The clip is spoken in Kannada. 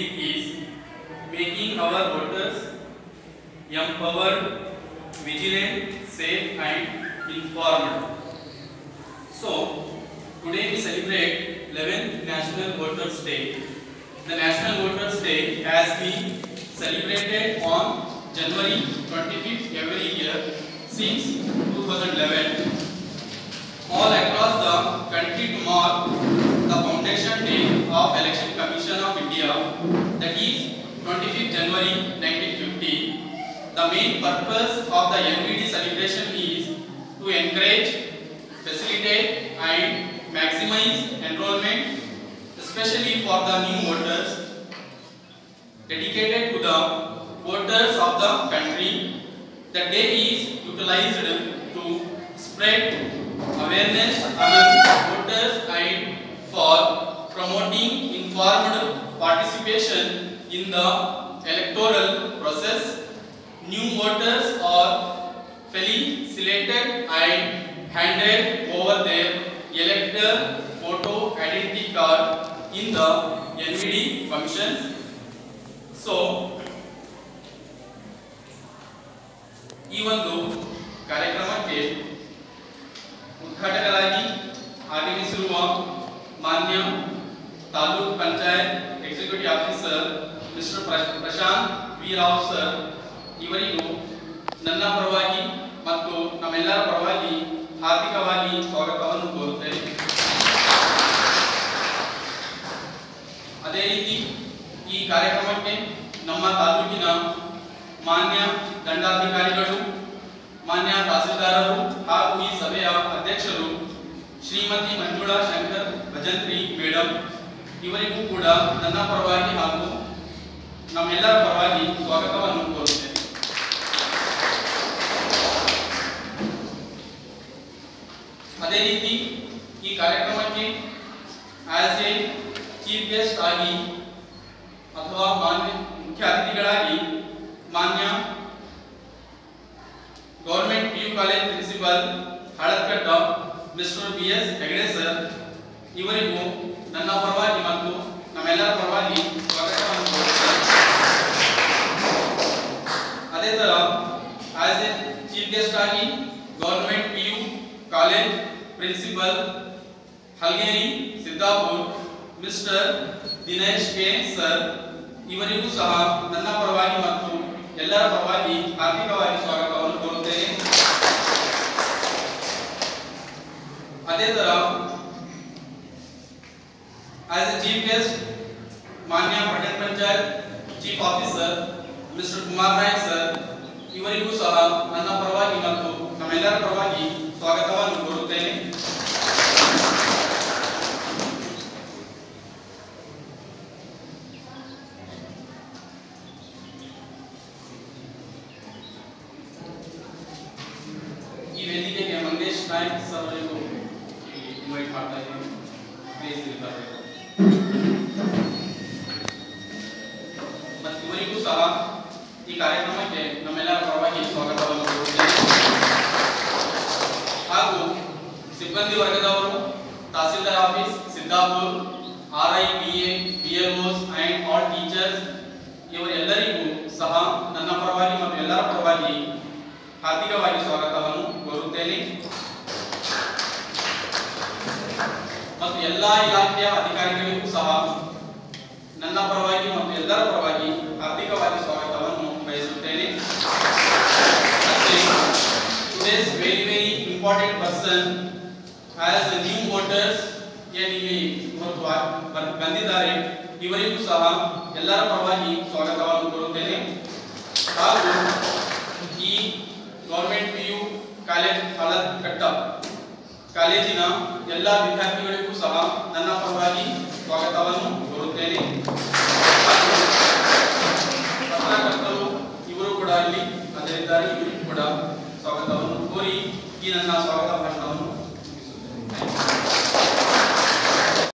topic is making our voters empowered, vigilant, safe and informed. So, today we celebrate 11th National Voters Day. The National Voters Day has been celebrated on January 25th every year since 2011. All across the country to mark the foundation day of Election Commission of India, that is 25th January 1950. The main purpose of the NVD celebration is to encourage, facilitate and maximize enrollment, especially for the new voters, dedicated to the voters of the country. The day is utilized to spread awareness among voters and for promoting informed participation in the electoral process. New voters are fairly selected and handed over their elector photo identity card in the NVD functions. So, ಈ ಒಂದು ಕಾರ್ಯಕ್ರಮಕ್ಕೆ ಉದ್ಘಾಟಕರಾಗಿ ಆಗಮಿಸಿರುವ ಮಾನ್ಯ taluk panchayat executive officer mister Prashanth V Rao sir ಇವರಿಗೂ ನನ್ನ ಪರವಾಗಿ ಮತ್ತು ನಮ್ಮೆಲ್ಲರ ಪರವಾಗಿ ಹಾರ್ದಿಕವಾಗಿ ಸ್ವಾಗತವನ್ನು ಕೋರುತ್ತೇನೆ. ಅದೇ ರೀತಿ ಈ ಕಾರ್ಯಕ್ರಮಕ್ಕೆ ನಮ್ಮ ತಾಲೂಕಿನ ಮಾನ್ಯ ದಂಡಾಧಿಕಾರಿಗಳು, ಮಾನ್ಯ ತಹಸೀಲ್ದಾರರು ಹಾಗೂ ಈ ಸಭೆಯ ಅಧ್ಯಕ್ಷರು ಶ್ರೀಮತಿ ಮಂಜುಳಾ ಶಂಕರ್ ಭಜಂತ್ರಿ ಮೇಡಮ್ ಇವರಿಗೂ ಕೂಡ ನನ್ನ ಪರವಾಗಿ ಹಾಗೂ ನಮ್ಮೆಲ್ಲರ ಪರವಾಗಿ ಸ್ವಾಗತವನ್ನು ಕೋರುತ್ತೇನೆ. ಅದೇ ರೀತಿ ಈ ಕಾರ್ಯಕ್ರಮಕ್ಕೆ ಆಸ್ ಎ ಚೀಫ್ ಗೆಸ್ಟ್ ಆಗಿ ಅಥವಾ ಮುಖ್ಯ ಅತಿಥಿಗಳಾಗಿ ಮಾನ್ಯ government PU college principal Halatkatta mister BS Hegde sir ಇವರಿಗೂ ನನ್ನ ಪರವಾಗಿ ಮತ್ತು ನಮ್ಮೆಲ್ಲರ ಪರವಾಗಿ ಸ್ವಾಗತವನ್ನು ಕೋರುತ್ತೇನೆ. ಅದೇ ತರ ಆಸ್ ಎ ಚೀಫ್ ಗೆಸ್ಟ್ ಆಗಿ government PU college principal Halgeri Siddapur mister Dinesh K sir ಇವರಿಗೂ ಸಹ ನನ್ನ ಪರವಾಗಿ ಮತ್ತು ಎಲ್ಲರ ಪರವಾಗಿ ಹಾರ್ದಿಕವಾಗಿ ಸ್ವಾಗತವನ್ನು ಕೋರುತ್ತೇನೆ. ಅದೇ ತರ ಆಸ್ ಎ ಚೀಫ್ ಗೆಸ್ಟ್ ಮಾನ್ಯ ಪಟ್ಟಣ panchayat chief officer mister Kumar Nayak sir ಇವರಿಗೂ ಸಹ ನನ್ನ ಪರವಾಗಿ ಮತ್ತು ನಮ್ಮೆಲ್ಲರ ಪರವಾಗಿ ಸ್ವಾಗತವನ್ನು ಕೋರುತ್ತೇನೆ. ಈ ವೇದಿಕೆಗೆ ಮಂಗೇಶ್ ನಾಯಕ್ ಸರ್ ಅವರಿಗೂ ಇನ್ವೈಟ್ ಮಾಡ್ತಾ ಇದ್ದೀನಿ. ಪ್ಲೀಸ್ ಇರ್ತಾರೆ. ಮತ್ತು ಇವರಿಗೂ ಸಹ ಈ ಕಾರ್ಯಕ್ರಮಕ್ಕೆ ನಮ್ಮೆಲ್ಲರ ಪರವಾಗಿ ಸ್ವಾಗತವನ್ನು ಕೋರುತ್ತೇನೆ. ಹಾಗೂ ಸಿಬ್ಬಂದಿ ವರ್ಗದವರು tahsildar office Siddapur, RI, PA, BLOs and all teachers ಇವರೆಲ್ಲರಿಗೂ ಸಹ ನನ್ನ ಪರವಾಗಿ ಮತ್ತು ಎಲ್ಲರ ಪರವಾಗಿ ಹಾರ್ದಿಕವಾಗಿ ಸ್ವಾಗತವನ್ನು ಕೋರುತ್ತೇನೆ. ಮತ್ತು ಎಲ್ಲಾ ಇಲಾಖೆಯ ಅಧಿಕಾರಿಗಳಿಗೂ ಸಹ ನನ್ನ ಪರವಾಗಿ ಮತ್ತು ಎಲ್ಲರ ಪರವಾಗಿ ಹಾರ್ದಿಕವಾಗಿ ಸ್ವಾಗತವನ್ನು ಬಯಸುತ್ತೇನೆ. Today's very important person as a new voters ಏನಿಲ್ಲಿ ಬಂದಿದ್ದಾರೆ ಇವರಿಗೂ ಸಹ ಎಲ್ಲರ ಪರವಾಗಿ ಸ್ವಾಗತವನ್ನು ಕೋರುತ್ತೇನೆ. ಹಾಗೂ ಈ ಗವರ್ನಮೆಂಟ್ PU ಕಾಲೇಜ್ ಹಳತ್ಕಟ್ಟ ಕಾಲೇಜಿನ ಎಲ್ಲ ವಿದ್ಯಾರ್ಥಿಗಳಿಗೂ ಸಹ ನನ್ನ ಪರವಾಗಿ ಸ್ವಾಗತವನ್ನು ಕೋರುತ್ತೇನೆ. ಪತ್ರಕರ್ತರು ಇವರು ಕೂಡ ಇಲ್ಲಿ ಅದರಿದ್ದಾರೆ, ಇವರಿಗೂ ಕೂಡ ಸ್ವಾಗತವನ್ನು ಕೋರಿ ಈ ನನ್ನ ಸ್ವಾಗತ ಭಾಷಣವನ್ನು